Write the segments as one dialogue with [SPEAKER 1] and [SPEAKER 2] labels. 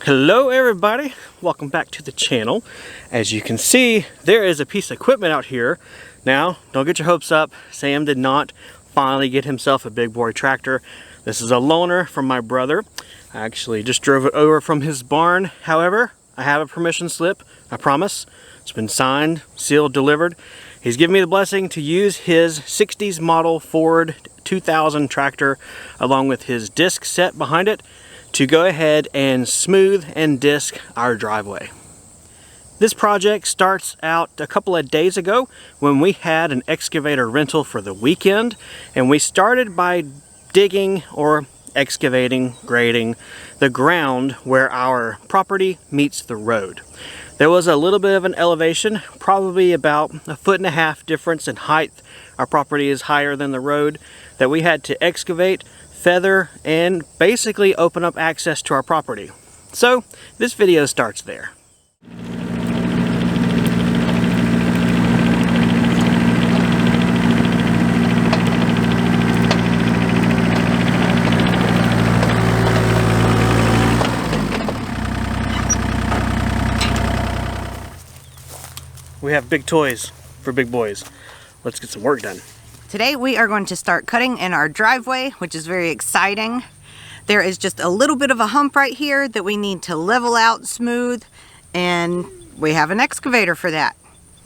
[SPEAKER 1] Hello everybody, welcome back to the channel. As you can see, there is a piece of equipment out here. Now, don't get your hopes up. Sam did not finally get himself a big boy tractor. This is a loaner from my brother. I actually just drove it over from his barn. However, I have a permission slip, I promise. It's been signed, sealed, delivered. He's given me the blessing to use his 60s model Ford 2000 tractor along with his disc set behind it to go ahead and smooth and disc our driveway. This project starts out a couple of days ago when we had an excavator rental for the weekend, and we started by digging or excavating, grading the ground where our property meets the road. There was a little bit of an elevation, probably about 1.5 feet difference in height. Our property is higher than the road, that we had to excavate, feather, and basically open up access to our property. So this video starts there. We have big toys for big boys. Let's get some work done.
[SPEAKER 2] Today we are going to start cutting in our driveway, which is very exciting. There is just a little bit of a hump right here that we need to level out smooth, and we have an excavator for that.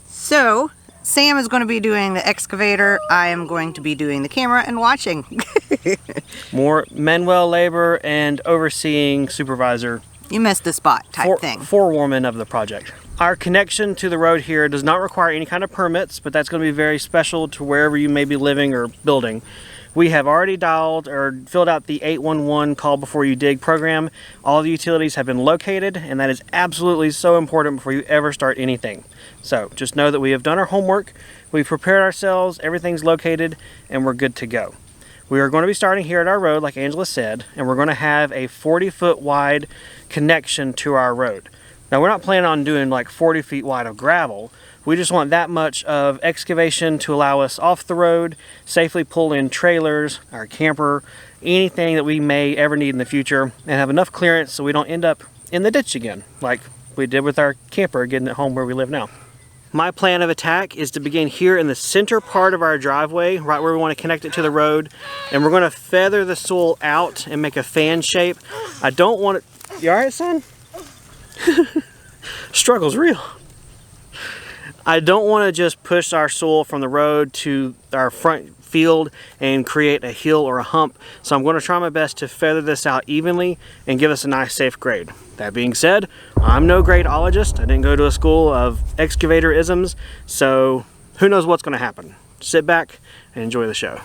[SPEAKER 2] So Sam is going to be doing the excavator. I am going to be doing the camera and watching.
[SPEAKER 1] More manual labor and overseeing supervisor.
[SPEAKER 2] You missed the spot type thing.
[SPEAKER 1] Forewoman of the project. Our connection to the road here does not require any kind of permits, but that's going to be very special to wherever you may be living or building. We have already dialed or filled out the 811 call before you dig program. All the utilities have been located, and that is absolutely so important before you ever start anything. So just know that we have done our homework, we've prepared ourselves, everything's located, and we're good to go. We are going to be starting here at our road, like Angela said, and we're going to have a 40-foot wide connection to our road. Now, we're not planning on doing like 40 feet wide of gravel. We just want that much of excavation to allow us off the road, safely pull in trailers, our camper, anything that we may ever need in the future, and have enough clearance so we don't end up in the ditch again, like we did with our camper getting it home where we live now. My plan of attack is to begin here in the center part of our driveway, right where we want to connect it to the road, and we're going to feather the soil out and make a fan shape. I don't want it... You all right, son? Struggle's real. I don't want to just push our soil from the road to our front field and create a hill or a hump, so I'm going to try my best to feather this out evenly and give us a nice safe grade. That being said, I'm no gradeologist. I didn't go to a school of excavator-isms, so who knows what's going to happen. Sit back and enjoy the show.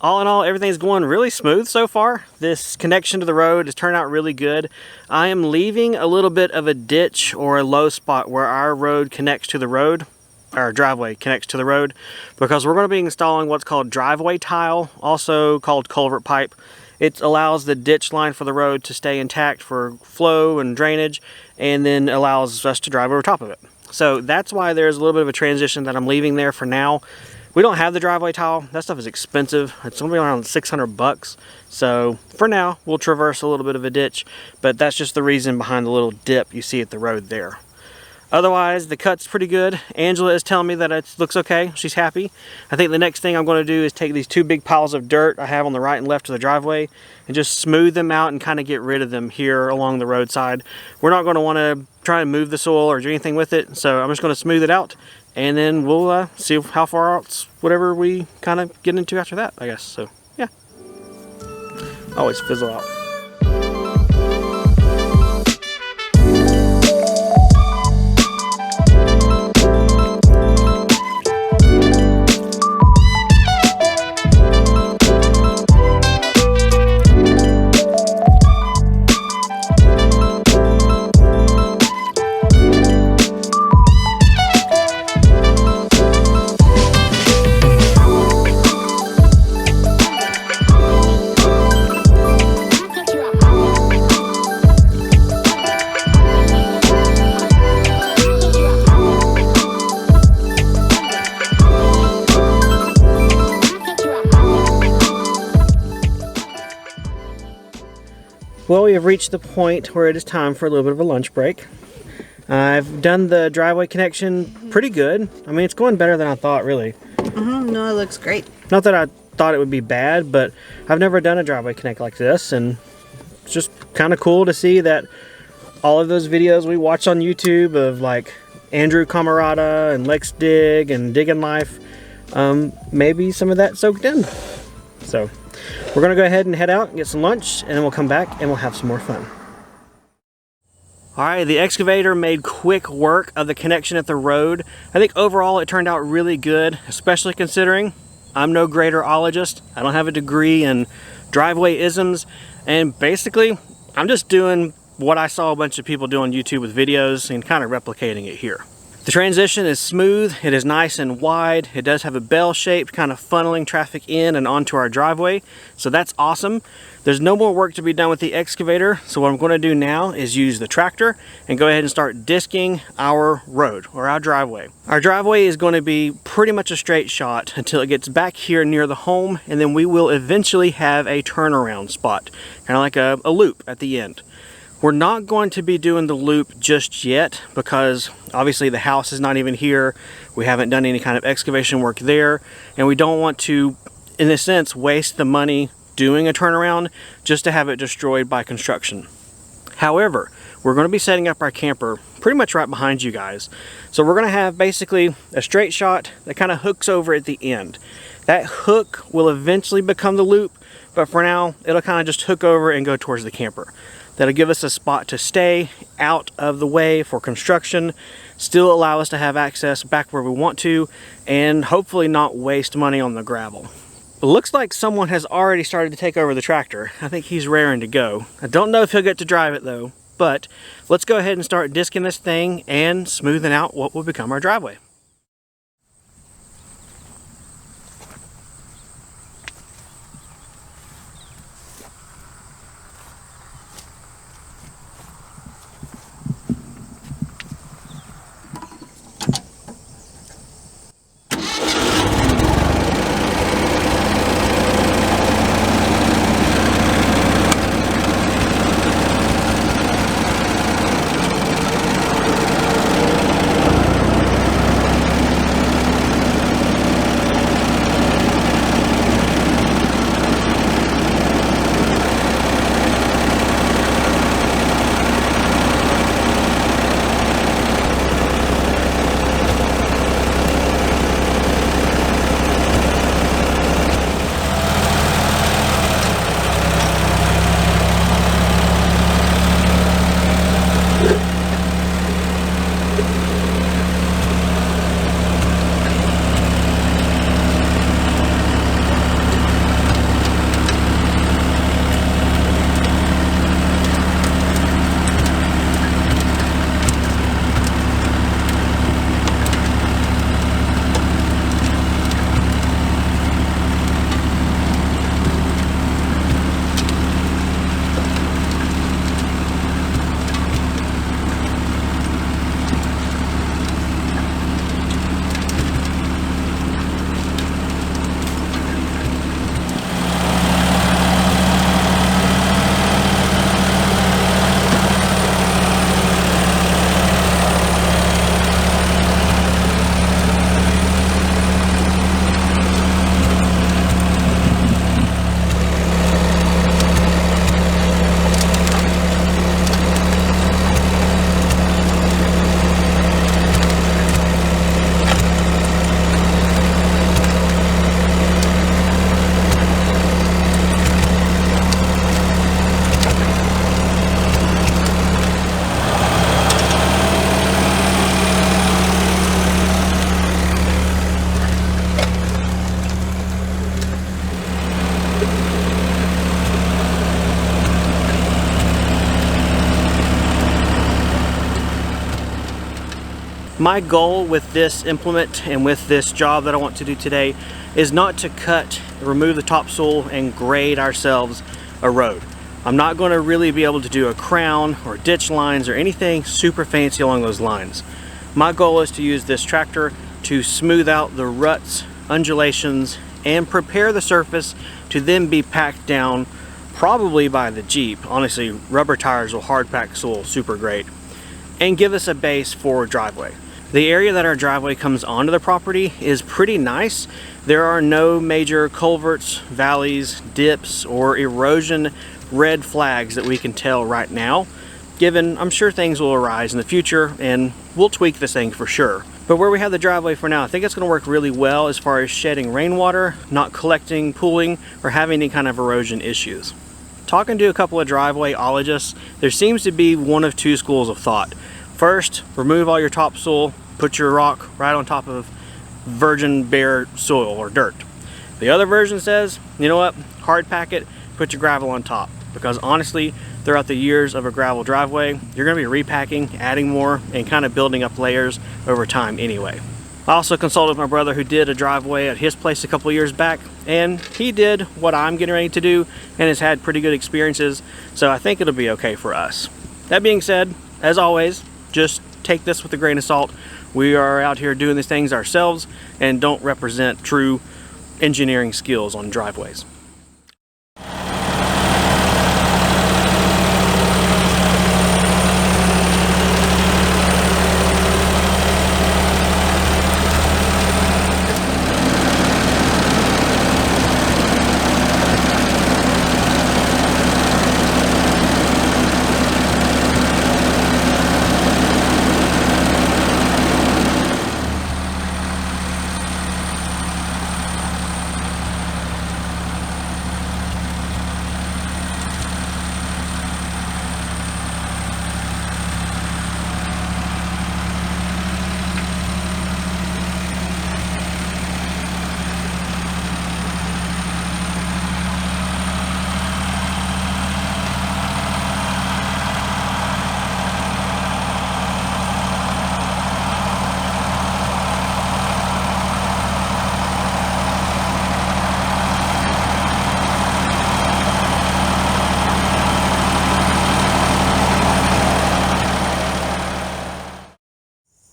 [SPEAKER 1] all in all, everything's going really smooth so far. This connection to the road has turned out really good. I am leaving a little bit of a ditch or a low spot where our road connects to the road, our driveway connects to the road, because we're going to be installing what's called driveway tile, also called culvert pipe. It allows the ditch line for the road to stay intact for flow and drainage, and then allows us to drive over top of it. So that's why there's a little bit of a transition that I'm leaving there for now. We don't have the driveway tile. That stuff is expensive. It's only around 600 bucks. So for now, we'll traverse a little bit of a ditch, but that's just the reason behind the little dip you see at the road there. Otherwise, the cut's pretty good. Angela is telling me that it looks okay. She's happy. I think the next thing I'm going to do is take these two big piles of dirt I have on the right and left of the driveway and just smooth them out and kind of get rid of them here along the roadside. We're not going to want to try and move the soil or do anything with it, so I'm just going to smooth it out, and then we'll see how far out whatever we kind of get into after that, I guess. So yeah, always fizzle out. Well, we have reached the point where it is time for a little bit of a lunch break. I've done the driveway connection pretty good. I mean, it's going better than I thought, really.
[SPEAKER 2] No, it looks great.
[SPEAKER 1] Not that I thought it would be bad, but I've never done a driveway connect like this, and it's just kind of cool to see that all of those videos we watch on YouTube of like Andrew Camarada and Lex Dig and Digging Life, maybe some of that soaked in. So we're gonna go ahead and head out and get some lunch, and then we'll come back and we'll have some more fun. All right, the excavator made quick work of the connection at the road. I think overall it turned out really good, especially considering I'm no graderologist. I don't have a degree in driveway isms, and basically I'm just doing what I saw a bunch of people do on YouTube with videos and kind of replicating it here. The transition is smooth, it is nice and wide, it does have a bell shape kind of funneling traffic in and onto our driveway, so that's awesome. There's no more work to be done with the excavator, so what I'm going to do now is use the tractor and go ahead and start disking our road or our driveway. Our driveway is going to be pretty much a straight shot until it gets back here near the home, and then we will eventually have a turnaround spot, kind of like a loop at the end. We're not going to be doing the loop just yet because obviously the house is not even here. We haven't done any kind of excavation work there, and we don't want to, in a sense, waste the money doing a turnaround just to have it destroyed by construction. However, we're going to be setting up our camper pretty much right behind you guys. So we're going to have basically a straight shot that kind of hooks over at the end. That hook will eventually become the loop, but for now it'll kind of just hook over and go towards the camper. That'll give us a spot to stay out of the way for construction, still allow us to have access back where we want to, and hopefully not waste money on the gravel. It looks like someone has already started to take over the tractor. I think he's raring to go. I don't know if he'll get to drive it though, but let's go ahead and start disking this thing and smoothing out what will become our driveway. My goal with this implement and with this job that I want to do today is not to cut, remove the topsoil and grade ourselves a road. I'm not going to really be able to do a crown or ditch lines or anything super fancy along those lines. My goal is to use this tractor to smooth out the ruts, undulations, and prepare the surface to then be packed down probably by the Jeep. Honestly, rubber tires will hard pack soil super great and give us a base for a driveway. The area that our driveway comes onto the property is pretty nice. There are no major culverts, valleys, dips, or erosion red flags that we can tell right now, given I'm sure things will arise in the future and we'll tweak this thing for sure. But where we have the driveway for now, I think it's going to work really well as far as shedding rainwater, not collecting, pooling, or having any kind of erosion issues. Talking to a couple of driveway-ologists, there seems to be one of two schools of thought. First, remove all your topsoil, put your rock right on top of virgin bare soil or dirt. The other version says, you know what, hard pack it, put your gravel on top. Because honestly, throughout the years of a gravel driveway, you're going to be repacking, adding more, and kind of building up layers over time anyway. I also consulted with my brother who did a driveway at his place a couple years back, and he did what I'm getting ready to do and has had pretty good experiences, so I think it'll be okay for us. That being said, as always, just take this with a grain of salt. We are out here doing these things ourselves and don't represent true engineering skills on driveways.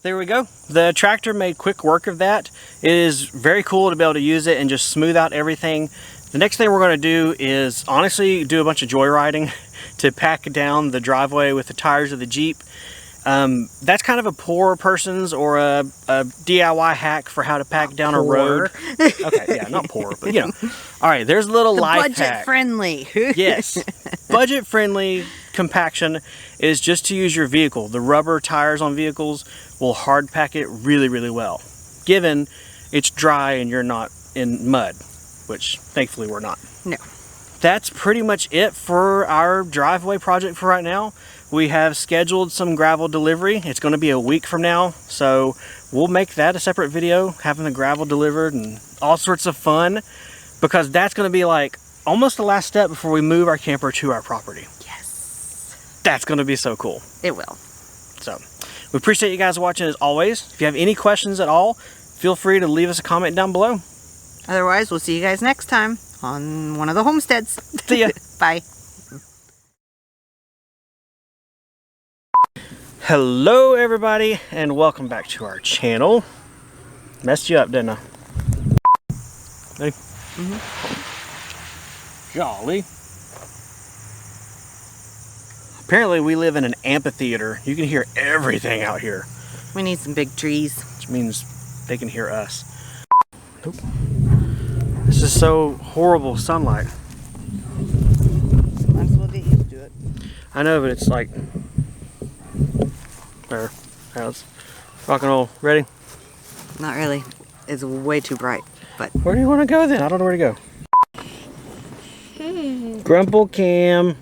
[SPEAKER 1] There we go. The tractor made quick work of that. It is very cool to be able to use it and just smooth out everything. The next thing we're going to do is honestly do a bunch of joyriding to pack down the driveway with the tires of the Jeep. That's kind of a poor person's or a DIY hack for how to pack down a road. Okay, yeah, not poor, but you know. All right, there's a little life hack.
[SPEAKER 2] Budget friendly.
[SPEAKER 1] Yes, budget friendly compaction is just to use your vehicle. The rubber tires on vehicles will hard pack it really, really well, given it's dry and you're not in mud, which thankfully we're not.
[SPEAKER 2] No.
[SPEAKER 1] That's pretty much it for our driveway project for right now. We have scheduled some gravel delivery. It's going to be a week from now, so we'll make that a separate video, having the gravel delivered and all sorts of fun, because that's going to be like almost the last step before we move our camper to our property.
[SPEAKER 2] Yes.
[SPEAKER 1] That's going to be so cool.
[SPEAKER 2] It will.
[SPEAKER 1] So, we appreciate you guys watching as always. If you have any questions at all, feel free to leave us a comment down below.
[SPEAKER 2] Otherwise, we'll see you guys next time on one of the homesteads.
[SPEAKER 1] See ya.
[SPEAKER 2] Bye.
[SPEAKER 1] Hello everybody, and welcome back to our channel. Messed you up, didn't I? Hey. Golly. Apparently we live in an amphitheater. You can hear everything out here.
[SPEAKER 2] We need some big trees.
[SPEAKER 1] Which means they can hear us. Nope. This is so horrible sunlight.
[SPEAKER 2] Might as well get used to it.
[SPEAKER 1] I know, but it's like... There. Now let's rock and roll. Ready?
[SPEAKER 2] Not really. It's way too bright, but...
[SPEAKER 1] Where do you want to go then? I don't know where to go. Grumple Cam.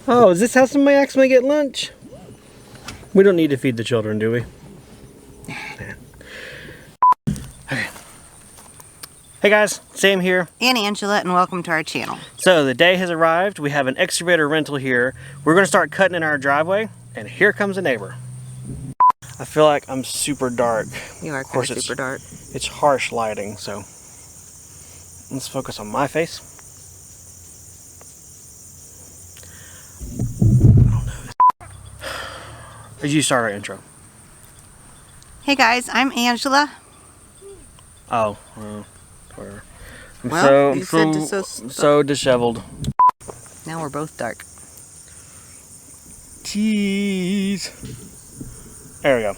[SPEAKER 1] Oh, is this how somebody accidentally get lunch? We don't need to feed the children, do we? Okay. Hey guys, Sam here.
[SPEAKER 2] And Angela, and welcome to our channel.
[SPEAKER 1] So the day has arrived. We have an excavator rental here. We're going to start cutting in our driveway, and here comes a neighbor. I feel like I'm super dark.
[SPEAKER 2] You are
[SPEAKER 1] Of course,
[SPEAKER 2] kind of super dark.
[SPEAKER 1] It's harsh lighting, so let's focus on my face. You start our intro.
[SPEAKER 2] Hey guys, I'm Angela.
[SPEAKER 1] Oh, well, whatever.
[SPEAKER 2] Well, you said
[SPEAKER 1] so disheveled.
[SPEAKER 2] Now we're both dark.
[SPEAKER 1] Jeez. There we go.